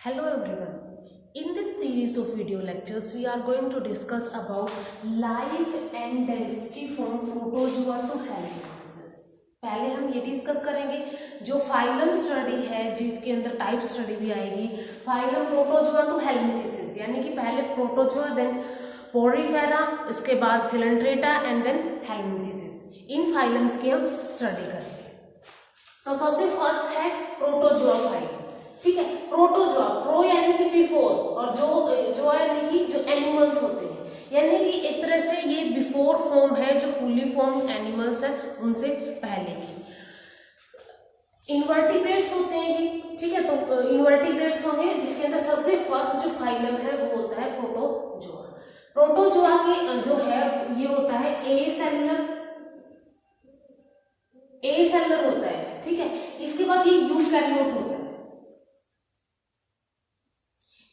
Hello everyone. In this series of video lectures, we are going to discuss about life and density from protozoa to helminthes. पहले हम ये discuss करेंगे जो phylum study है जिसके अंदर टाइप स्टडी भी आएगी, फाइलम प्रोटोजोआ टू हेलमिंथेसिस, यानी कि पहले प्रोटोजोआ देन पोरिफेरा, इसके बाद सिलेंट्रेटा एंड देन हेलमिंथेसिस। इन फाइलम्स की हम स्टडी करेंगे। तो सबसे फर्स्ट है प्रोटोजोआ फाइलम। ठीक है, प्रोटोजोआ, प्रो यानी कि बिफोर और जो यानी कि जो एनिमल्स होते हैं, यानी कि एक तरह से ये बिफोर फॉर्म है, जो फुली फॉर्म एनिमल्स है उनसे पहले की। इनवर्टिब्रेट्स होते हैं ये, ठीक है, तो इनवर्टिब्रेट्स होंगे जिसके अंदर सबसे फर्स्ट जो फाइलम है वो होता है प्रोटोजोआ। प्रोटोजोआ की जो है ये होता है ए सेलुलर होता है, ठीक है। इसके बाद ये यूकैरियोट होता है,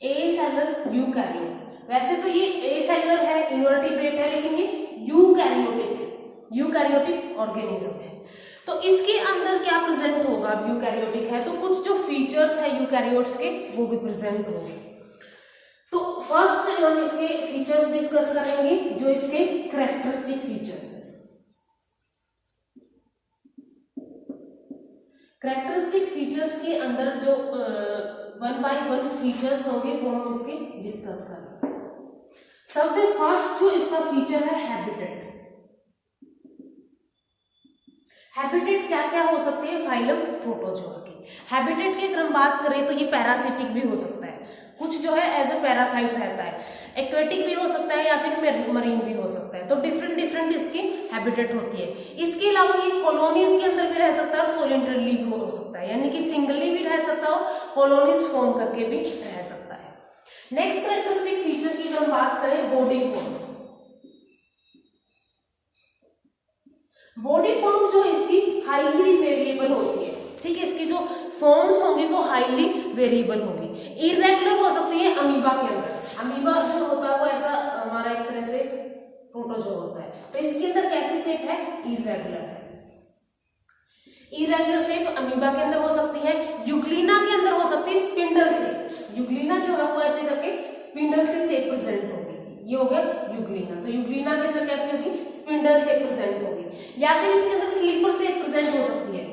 ए सेलुलर यूकैरियोट। वैसे तो ये ए सेलुलर है, इनवर्टिब्रेट है, लेकिन ये यूकैरियोटिक ऑर्गेनिज्म है। तो इसके अंदर क्या प्रेजेंट होगा? यूकैरियोटिक है तो कुछ जो फीचर्स है यूकैरियोट्स के वो भी प्रेजेंट होंगे। तो फर्स्ट हम इसके फीचर्स डिस्कस करेंगे, जो इसके कैरेक्टरिस्टिक फीचर्स है। कैरेक्टरिस्टिक फीचर्स के अंदर जो 1 बाय 1 फीचर्स होंगे वो हम इसके डिस्कस करेंगे। सबसे फर्स्ट जो इसका फीचर है हैबिटेट। हैबिटेट क्या क्या हो सकते हैं फाइलम प्रोटोजोआ के? हैबिटेट की अगर हम बात करें तो ये पैरासिटिक भी हो सकता है, कुछ जो है एज ए पैरासाइट रहता है, एक्वेटिक भी हो सकता है या फिर मरीन भी हो सकता है। तो डिफरेंट इसकी हैबिटेट होती है। इसके अलावा ये कॉलोनीज के अंदर भी रह सकता है और सोलिटरीली भी हो सकता है, यानी कि सिंगली भी रह सकता है और कॉलोनीज फॉर्म करके भी रह सकता है। नेक्स्ट कैरेक्टरिस्टिक फीचर की अगर हम बात करें बॉडी फॉर्म्स। बॉडी फॉर्म जो इसकी हाईली वेरिएबल होती है, ठीक है, इसकी जो फॉर्म्स होंगी वो हाईली वेरिएबल होंगी। इरेगुलर हो सकती है अमीबा के अंदर। अमीबा जो होता है वो ऐसा हमारा एक तरह से प्रोटोजोआ होता है, तो इसके अंदर कैसी शेप है? इरेगुलर है। इरेगुलर शेप अमीबा के अंदर हो सकती है, यूग्लिना के अंदर हो सकती है स्पिंडल से। यूग्लिना जो है वो ऐसे करके स्पिंडल से शेप प्रेजेंट होगी, ये हो गया यूग्लिना। तो यूग्लिना के अंदर कैसी होगी? स्पिंडल से प्रेजेंट होगी, या फिर इसके अंदर स्लीपर से प्रेजेंट हो सकती है।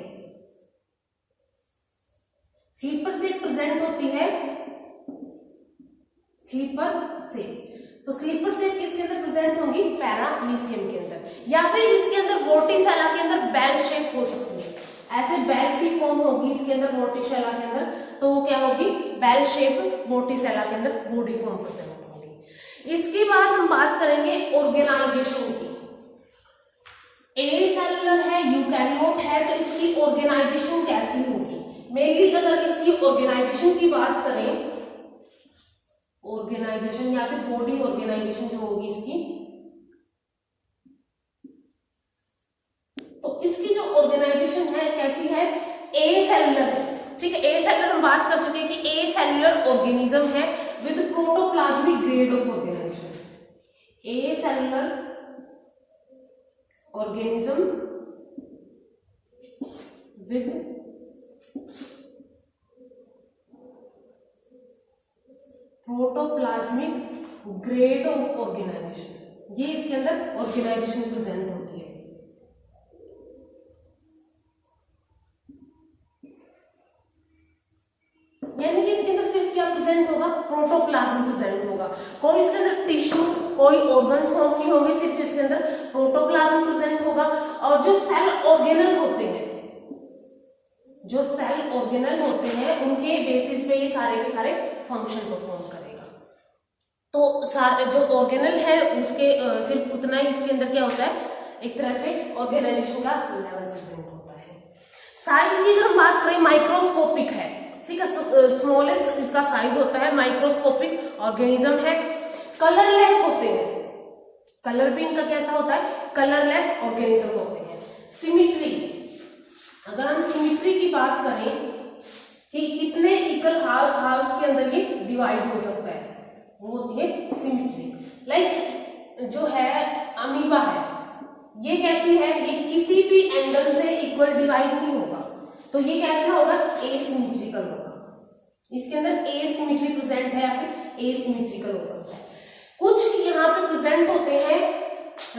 स्लीपर से प्रेजेंट होती है, स्लीपर से। तो स्लीपर से किसके अंदर प्रेजेंट होंगी? पैरामीशियम के अंदर, या फिर इसके अंदर वोर्टिसेला के अंदर बेल शेप हो सकती है। ऐसे बेल सी फॉर्म होगी इसके अंदर वोर्टिसेला के अंदर, तो वो क्या होगी? बेल शेप वोर्टिसेला के अंदर बॉडी फॉर्म प्रेजेंट होगी। इसके बाद हम बात करेंगे ऑर्गेनाइजेशन की। ए सेलुलर है, यूकैरियोट है, तो इसकी ऑर्गेनाइजेशन कैसी होगी? मेनली अगर इसकी ऑर्गेनाइजेशन की बात करें, ऑर्गेनाइजेशन या फिर बॉडी ऑर्गेनाइजेशन जो होगी इसकी, तो इसकी जो ऑर्गेनाइजेशन है कैसी है? ए सेलुलर है, ठीक है। ए सेलुलर हम बात कर चुके हैं कि ए सेलुलर ऑर्गेनिज्म है with protoplasmic grade of organisation. Acellular organism with protoplasmic grade of organisation, ये इसके अंदर ऑर्गेनाइजेशन प्रेजेंट होती है। यानी कि इसके अंदर सिर्फ क्या प्रेजेंट होगा? प्रोटोप्लाज्म प्रेजेंट होगा। कोई इसके अंदर टिश्यू, कोई ऑर्गन्स फॉर्म नहीं होंगे, सिर्फ इसके अंदर प्रोटोप्लाज्म प्रेजेंट होगा। और जो सेल ऑर्गेनल होते हैं, उनके बेसिस पे ये सारे के सारे फंक्शन परफॉर्म करेगा। तो सारे जो ऑर्गेनल है उसके सिर्फ उतना ही इसके अंदर क्या होता है? एक तरह से ऑर्गेनाइजेशन का लेवल प्रेजेंट होता है। साइज की अगर हम बात करें, माइक्रोस्कोपिक है, ठीक है, स्मॉलेस्ट इसका साइज होता है, माइक्रोस्कोपिक ऑर्गेनिज्म है। कलरलेस होते हैं, कलर भी इनका कैसा होता है? कलरलेस ऑर्गेनिज्म होते हैं। सिमिट्री, अगर हम सिमिट्री की बात करें कि कितने इक्वल हाफ्स के अंदर ये डिवाइड हो सकता है, वो होती है सिमिट्री। लाइक जो है अमीबा है, ये कैसी है? ये किसी भी एंगल से इक्वल डिवाइड नहीं होगा, तो ये कैसा होगा? एसिमिट्रिकल होगा। इसके अंदर एसिमेट्री प्रेजेंट है या फिर एसिमेट्रिकल हो सकता है। कुछ यहाँ पे प्रेजेंट होते हैं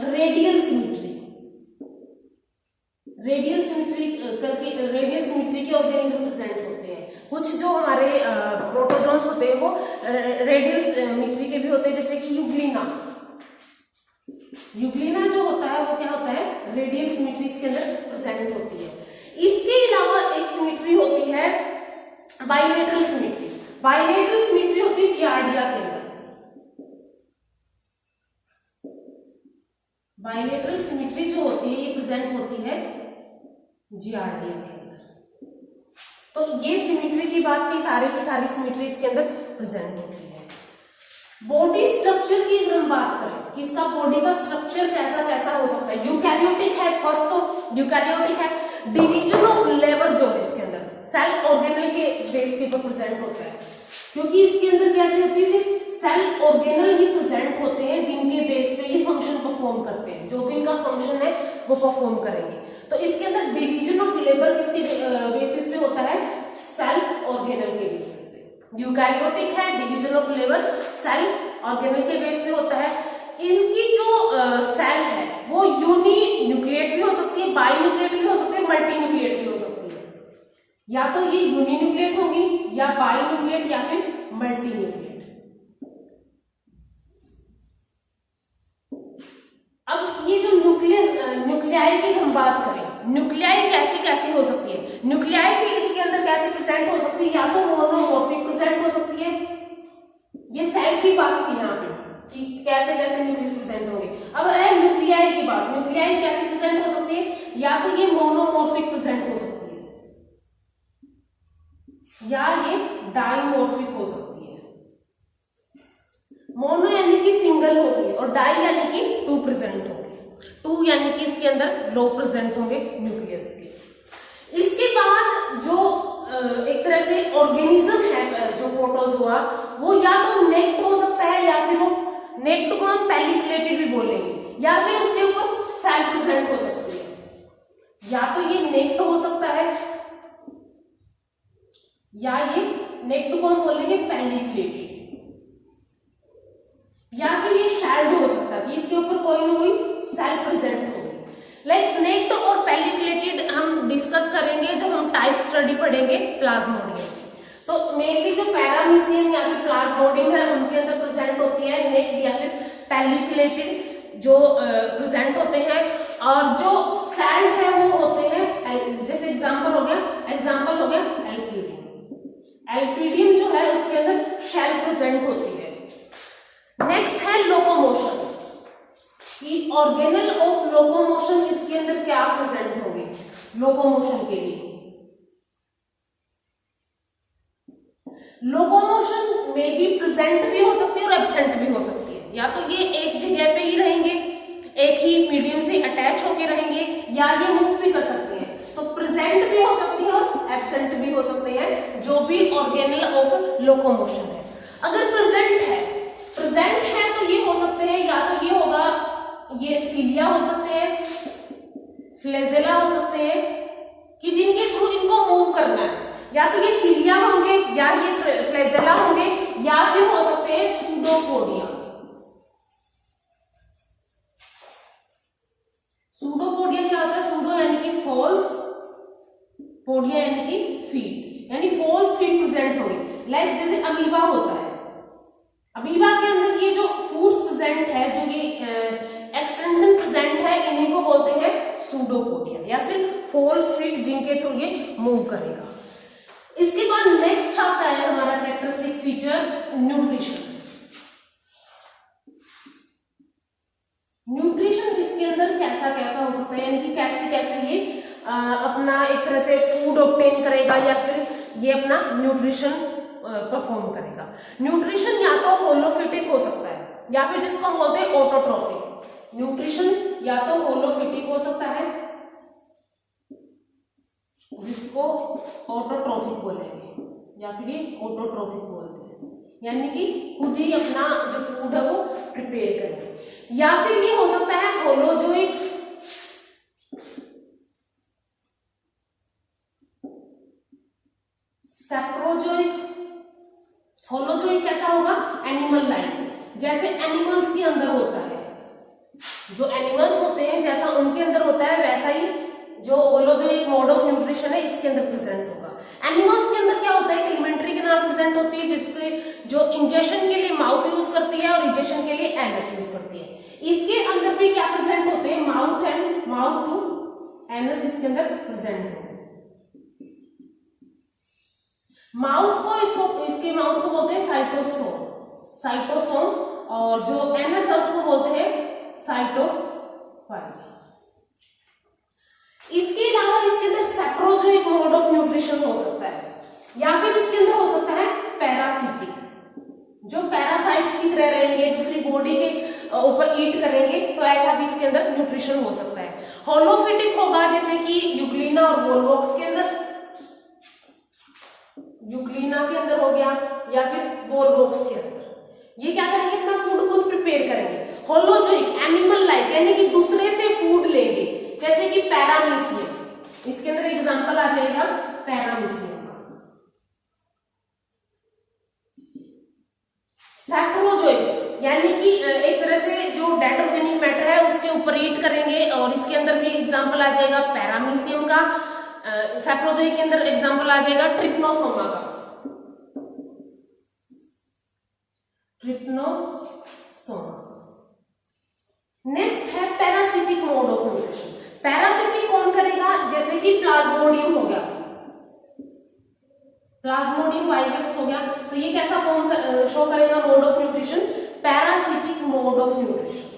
रेडियल सिमेट्री, रेडियल सिमेट्री करके, रेडियल सिमेट्री के ऑर्गेनिज्म प्रेजेंट होते हैं। कुछ जो हमारे प्रोटोजोन्स होते हैं वो रेडियल सिमेट्री के भी होते हैं, जैसे कि यूग्लिना। यूग्लिना जो होता है वो क्या होता है, रेडियल सिमेट्री इसके अंदर प्रेजेंट होती है। इसके अलावा एक सिमेट्री होती है बाइलेटरल सिमेट्री। बाइलेटरल सिमेट्री होती है जियार्डिया के अंदर। बाइलेटरल सिमेट्री जो होती है ये प्रेजेंट होती है जियार्डिया के अंदर। तो ये सिमेट्री की बात की सारी सिमेट्री इसके अंदर प्रेजेंट होती है। बॉडी स्ट्रक्चर की अगर हम बात करें कि इसका बॉडी का स्ट्रक्चर कैसा कैसा हो सकता है, यूकैरियोटिक है। फर्स्ट तो यूकैरियोटिक है, डिवीजन ऑफ लेबर जो है इसके अंदर सेल ऑर्गेनल के बेस के ऊपर प्रेजेंट होता है, क्योंकि इसके अंदर कैसे होती है, सिर्फ सेल ऑर्गेनल ही प्रेजेंट होते हैं जिनके बेस पे ये फंक्शन परफॉर्म करते हैं, जो भी इनका फंक्शन है वो परफॉर्म करेंगे। तो इसके अंदर डिवीजन ऑफ लेबर किसके बेसिस पे होता है, सेल ऑर्गेनल के बेसिस पे। यूकैरियोटिक है, division of labour cell organelle के बेस पे होता है। इनकी जो सेल है वो यूनी न्यूक्लिएट भी हो सकती है, बाई न्यूक्लिएट भी हो सकती है, मल्टी न्यूक्लिएट भी हो सकती है। या तो ये यूनी न्यूक्लिएट होगी, या बाई न्यूक्लिएट, या फिर मल्टी न्यूक्लिएट। अब ये जो न्यूक्लियाई की हम बात करें, न्यूक्लियाई कैसी कैसी हो सकती है, न्यूक्लियाई भी इसके अंदर कैसे प्रेजेंट हो सकती है, या तो मोनोमॉर्फिक प्रेजेंट हो सकती है। ये सेल की बात थी यहाँ पे कि कैसे कैसे न्यूक्लियस प्रेजेंट होंगे। अब है न्यूक्लियाई की बात, न्यूक्लियाई कैसे प्रेजेंट हो सकती है, या तो ये मोनोमॉर्फिक प्रेजेंट हो सकती है, या ये डाइमॉर्फिक हो सकती है। मोनो यानी कि सिंगल होगी, और डाई यानी कि टू प्रेजेंट होगी। टू यानी कि इसके अंदर लो प्रेजेंट होंगे न्यूक्लियस के। इसके बाद जो एक तरह से ऑर्गेनिज्म है जो प्रोटोजोआ, वो या तो नेक्ड हो सकता है, या फिर वो नेक्ड को हम पेलिकुलेटेड भी बोलेंगे, या फिर उसके ऊपर सेल प्रेजेंट हो सकती है। या तो ये नेक्ड हो सकता है, या ये नेक्ड को हम बोलेंगे पेलिकुलेटेड, या फिर ये शेल्ड हो सकता है, इसके ऊपर कोई ना कोई सेल प्रेजेंट होगी। लाइक नेक्ड और पेलिकुलेटेड हम डिस्कस करेंगे जब हम टाइप स्टडी पढ़ेंगे प्लाज्मोडियम। तो मेनली जो पैरामीशियम या फिर प्लाज्मोडियम है उनके अंदर प्रेजेंट होती है नेक्ड या फिर पेलिकुलेटेड जो प्रेजेंट होते हैं, और जो शेल्ड है वो होते हैं, जैसे एग्जांपल हो गया एल्फीडियम। एल्फीडियम जो है उसके अंदर शेल प्रेजेंट होती है। नेक्स्ट है लोकोमोशन, कि ऑर्गेनल ऑफ लोकोमोशन इसके अंदर क्या प्रेजेंट होंगे लोकोमोशन के लिए। लोकोमोशन में भी प्रेजेंट भी हो सकती है और एब्सेंट भी हो सकती है। या तो ये एक जगह पे ही रहेंगे, एक ही मीडियम से अटैच होके रहेंगे, या ये मूव भी कर सकते हैं। तो प्रेजेंट भी हो सकती है और एब्सेंट भी हो सकते हैं, जो भी ऑर्गेनल ऑफ लोकोमोशन है। अगर प्रेजेंट है तो ये हो सकते हैं, या तो ये होगा, ये सीलिया हो सकते हैं, फ्लेजेला हो सकते हैं, कि जिनके थ्रू इनको मूव करना है। या तो ये सीलिया होंगे, या ये फ्लेजेला होंगे, या फिर हो सकते हैं सूडोपोडिया। सूडोपोडिया क्या होता है, सूडो यानी कि फॉल्स, पोडिया यानी कि फीट, यानी फॉल्स फीट प्रेजेंट होंगे। लाइक जैसे अमीबा होता है, अमीबा के अंदर ये जो फूड्स प्रेजेंट है, जो ये एक्सटेंशन प्रेजेंट है, इन्हीं को बोलते हैं सूडोपोडिया, या फिर फॉल्स फीट जिनके थ्रू ये मूव करेगा। इसके बाद नेक्स्ट आता है हमारा कैरेक्टरिस्टिक फीचर न्यूट्रिशन। न्यूट्रिशन इसके अंदर कैसा कैसा हो सकता है, यानी कि कैसे कैसे ये अपना एक तरह से फूड ऑब्टेन करेगा, या फिर ये अपना न्यूट्रिशन परफॉर्म करेगा। न्यूट्रिशन या तो होलोफिटिक हो सकता है, या फिर जिसको हम बोलते हैं ऑटोट्रोफिक। न्यूट्रिशन या तो होलोफिटिक हो सकता है, जिसको ऑटोट्रोफिक बोलेंगे, या फिर ये ऑटोट्रोफिक बोलते हैं, यानी कि खुद ही अपना जो फूड है वो प्रिपेयर करेंगे। या फिर ये हो सकता है होलोजोइक, सेप्रोजोइक, जैसे एनिमल्स के अंदर होता है, जो एनिमल्स होते हैं जैसा उनके अंदर होता है वैसा ही जो बोलो जो एक मोड ऑफ न्यूट्रिशन है इसके अंदर प्रेजेंट होगा। एनिमल्स के अंदर क्या होता है कि एलिमेंट्री के नाम प्रेजेंट होती है, जिसके जो इंजेक्शन के लिए माउथ यूज करती है और इंजेक्शन के लिए एनएस यूज करती है। इसके अंदर भी क्या प्रेजेंट होते हैं, mouth and mouth to anus इसके अंदर प्रेजेंट होते हैं। माउथ को इसके माउथ को बोलते हैं साइटोसोम और जो एनएस है उसको बोलते हैं साइटोफाइज। इसके अलावा इसके अंदर सेप्रोजोइक मोड ऑफ न्यूट्रिशन हो सकता है या फिर इसके अंदर हो सकता है पैरासिटिक, जो पैरासाइट्स की तरह रहेंगे, दूसरी बॉडी के ऊपर ईट करेंगे, तो ऐसा भी इसके अंदर न्यूट्रिशन हो सकता है। होलोफिटिक होगा जैसे कि यूग्लिना और वोल्वोक्स के अंदर, यूग्लिना के अंदर हो गया या फिर वोल्वोक्स के अंदर। ये क्या करेंगे, अपना फूड खुद प्रिपेयर करेंगे। होलोजोइक एनिमल लाइक यानी कि दूसरे से फूड लेंगे, जैसे कि पैरामीशियम, इसके अंदर एग्जांपल आ जाएगा पैरामीशियम का। सैप्रोजोइक यानी कि एक तरह से जो डेड ऑर्गेनिक मैटर है उसके ऊपर ईट करेंगे, और इसके अंदर भी एग्जांपल आ जाएगा पैरामीशियम का। सैप्रोजोइक के अंदर एग्जांपल आ जाएगा ट्रिप्नोसोमा का, ट्रिप्नोसोमा। नेक्स्ट है parasitic mode of nutrition. Parasitic कौन करेगा, जैसे कि प्लाज्मोडियम हो गया, प्लाज्मोडियम वाइवेक्स हो गया, तो ये कैसा फॉर्म शो करेगा mode of nutrition, parasitic mode of nutrition.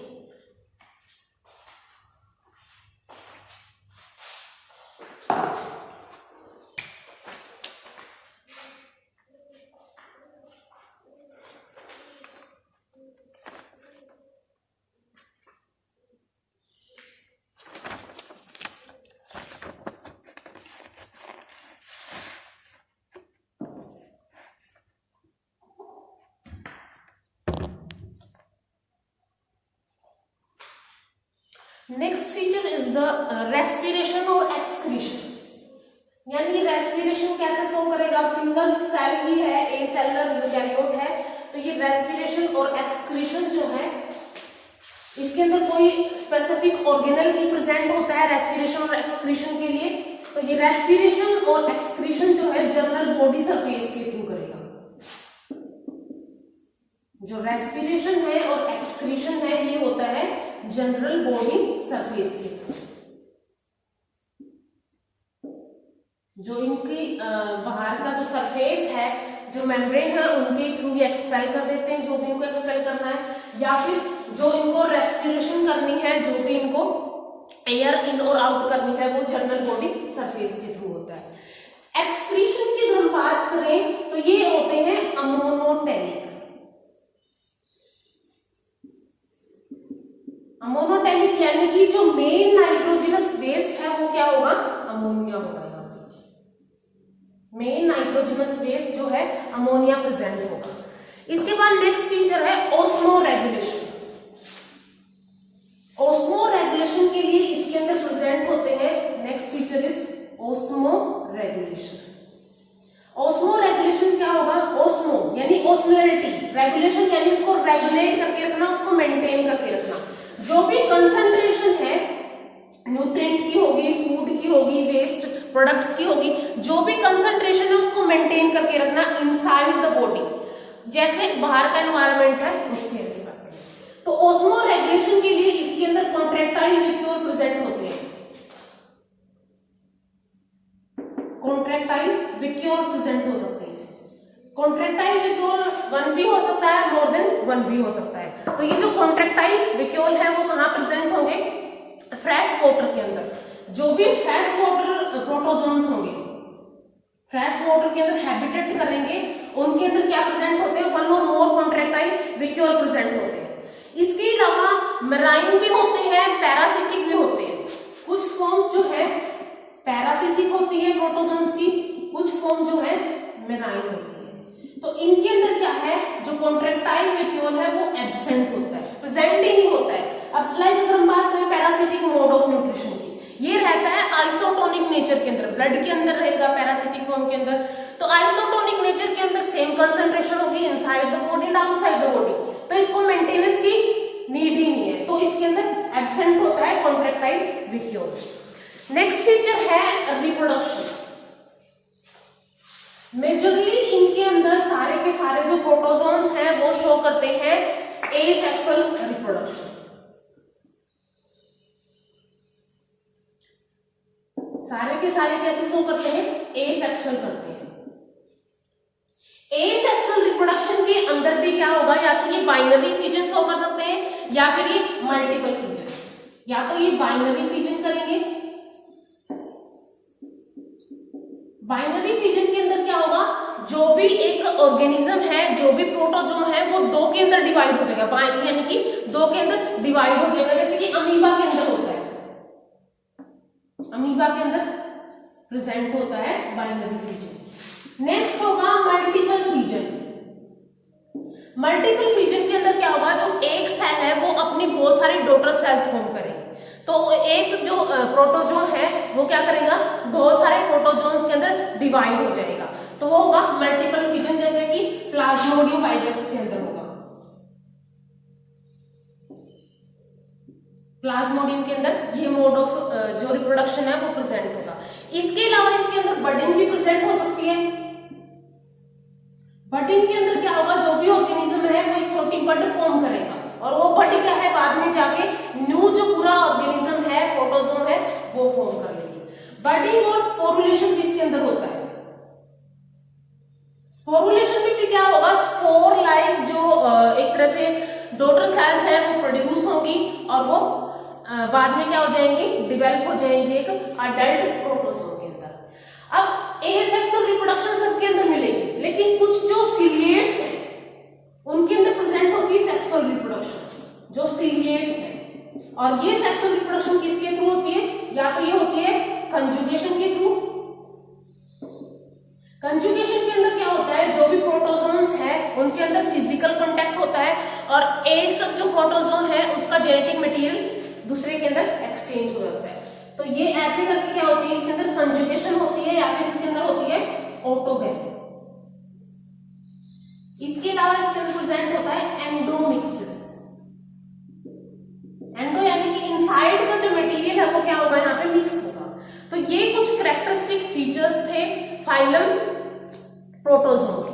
Next feature is the respiration और एक्सक्रीशन। यानी रेस्पिरेशन कैसे शो करेगा, सिंगल सेल ही है, ए सेलर यूकैरियोट है, तो ये रेस्पिरेशन और एक्सक्रीशन जो है इसके अंदर कोई स्पेसिफिक ऑर्गेनल भी प्रेजेंट होता है रेस्पिरेशन और एक्सक्रीशन के लिए। तो ये रेस्पिरेशन और एक्सक्रीशन जो है जनरल बॉडी सरफेस के थ्रू करेगा। जो रेस्पिरेशन है और एक्सक्रीशन है ये होता है जनरल बॉडी सरफेस के थ्रू, जो इनकी बाहर का जो सरफेस है, जो मेम्ब्रेन है, उनके थ्रू ये एक्सपेल कर देते हैं जो भी इनको एक्सपेल करना है, या फिर जो इनको रेस्पिरेशन करनी है, जो भी इनको एयर इन और आउट करनी है, वो जनरल बॉडी सरफेस के थ्रू होता है। एक्सक्रीशन की अगर हम बात करें तो ये होते हैं अमोनोटेनिक। अमोनोटेनिक यानी कि जो मेन नाइट्रोजनस वेस्ट है वो क्या होगा, अमोनिया होगा। मेन नाइट्रोजनस वेस्ट जो है अमोनिया प्रेजेंट होगा। इसके बाद नेक्स्ट फीचर है ओस्मो रेगुलेशन। ओस्मो रेगुलेशन के लिए इसके अंदर प्रेजेंट होते हैं, next feature is osmo regulation. Osmo regulation क्या होगा, ओस्मो यानी ओस्मोलैरिटी, रेगुलेशन यानी उसको रेगुलेट करके रखना, उसको मेंटेन करके रखना। जो भी कंसंट्रेशन है न्यूट्रिएंट की होगी, फूड की होगी, वेस्ट प्रोडक्ट्स की होगी, जो भी कंसंट्रेशन है उसको मेंटेन करके रखना इनसाइड द बॉडी, जैसे बाहर का एनवायरनमेंट है उसके रिस्पेक्ट में। तो ओस्मो रेगुलेशन के लिए इसके अंदर कॉन्ट्रैक्टाइल वैक्यूल प्रेजेंट होते हैं, कॉन्ट्रैक्टाइल वैक्यूल प्रेजेंट हो सकते हैं। कॉन्ट्रैक्टाइल वैक्यूल 1 भी हो सकता है, मोर देन 1 भी हो सकता है। तो ये जो कॉन्ट्रैक्टाइल वैक्यूल है वो कहां प्रेजेंट होंगे, फ्रेश वाटर के अंदर। जो भी फ्रेश वाटर प्रोटोजोन्स होंगे, फ्रेश वाटर के अंदर हैबिटेट करेंगे, उनके अंदर क्या प्रेजेंट होते हैं, 1 और मोर कॉन्ट्रैक्टाइल वैक्यूल प्रेजेंट होते हैं। इसके अलावा मेराइन भी होते हैं, पैरासिटिक भी होते हैं। कुछ फॉर्म्स जो है पैरासिटिक होती है प्रोटोजोन्स की, कुछ फॉर्म जो है मेराइन होती है। तो इनके अंदर क्या है, जो कॉन्ट्रैक्टाइल वैक्यूल है वो एब्सेंट होता है, प्रेजेंट ही नहीं होता है। अब लाइक अगर हम बात करें पैरासिटिक मोड ऑफ न्यूट्रिशन की, ये रहता है आइसोटोनिक नेचर के अंदर, ब्लड के अंदर रहेगा पैरासिटिक फॉर्म के अंदर। तो आइसोटोनिक नेचर के अंदर सेम कंसंट्रेशन होगी inside the body and outside the body, तो इसको कॉन्ट्रैक्टाइल वीडियोल। नेक्स्ट फीचर है रिप्रोडक्शन। मेजरली इनके अंदर सारे के सारे जो प्रोटोजोन्स हैं वो शो करते हैं एसेक्सुअल रिप्रोडक्शन। सारे के सारे कैसे शो करते हैं? एसेक्सुअल करते हैं। एसेक्सुअल रिप्रोडक्शन के अंदर भी क्या होगा, या तो ये बाइनरी फिजन शो कर सकते हैं या फिर ये मल्टीपल फिजन। या तो ये बाइनरी फिजन करेंगे, बाइनरी फिजन के अंदर क्या होगा, जो भी एक ऑर्गेनिज्म है, जो भी प्रोटोजोम है वो दो के अंदर डिवाइड हो जाएगा, यानी कि दो के अंदर डिवाइड हो जाएगा, जैसे कि अमीबा के अंदर होता है। अमीबा के अंदर प्रेजेंट होता है बाइनरी फिजन। नेक्स्ट होगा मल्टीपल फिजन। मल्टीपल फिजन के अंदर क्या होगा, जो एक सेल है वो अपनी बहुत सारी डॉटर सेल्स फॉर्म करेगी। तो एक जो प्रोटोजोन है वो क्या करेगा, बहुत सारे प्रोटोजोन्स के अंदर डिवाइड हो जाएगा, तो वो होगा मल्टीपल फिजन, जैसे कि प्लाज्मोडियम वाइरस के अंदर होगा। प्लाज्मोडियम के अंदर ये मोड ऑफ जो रिप्रोडक्शन है वो प्रेजेंट होगा। इसके अलावा इसके अंदर बडिंग भी प्रेजेंट हो सकती है। बडिंग के अंदर क्या होगा, जो भी ऑर्गेनिज्म है वो एक छोटी बड फॉर्म करेगा, और वो बड क्या है, बाद में जाके न्यू जो पूरा ऑर्गेनिज्म है, प्रोटोजोम है, वो फॉर्म कर लेगी। बडिंग और स्पोरुलेशन किसके अंदर होता है? स्पोरुलेशन में भी क्या होगा, स्पोर लाइक जो एक तरह से डॉटर सेल्स है वो प्रोड्यूस होंगी, और वो बाद में क्या हो जाएंगे, डेवलप हो जाएंगे एक अडल्ट प्रोटोजोम के अंदर। अब एसेक्सुअल रिप्रोडक्शन सबके अंदर मिलेगी, लेकिन कुछ जो सीलिएट्स हैं उनके अंदर प्रेजेंट होती है सेक्सुअल रिप्रोडक्शन, जो सीलिएट्स हैं। और ये सेक्सुअल रिप्रोडक्शन किसके थ्रू होती है, या तो ये होती है कंजुगेशन के थ्रू। कंजुगेशन के अंदर क्या होता है, जो भी प्रोटोजोन्स है उनके अंदर फिजिकल कांटेक्ट होता है, और एक जो प्रोटोजोन है उसका जेनेटिक मटेरियल दूसरे के अंदर एक्सचेंज हो जाता है। तो ये ऐसे करके क्या होती है, इसके अंदर कंजुगेशन होती है, या फिर इसके अंदर होती है ऑटोगैमी। इसके अलावा इसके अंदर प्रेजेंट होता है एंडोमिक्सिस। एंडो यानी कि इनसाइड का जो मटेरियल है वो क्या होगा, यहाँ पे मिक्स होगा। तो ये कुछ कैरेक्टरिस्टिक फीचर्स थे फाइलम प्रोटोजोम के।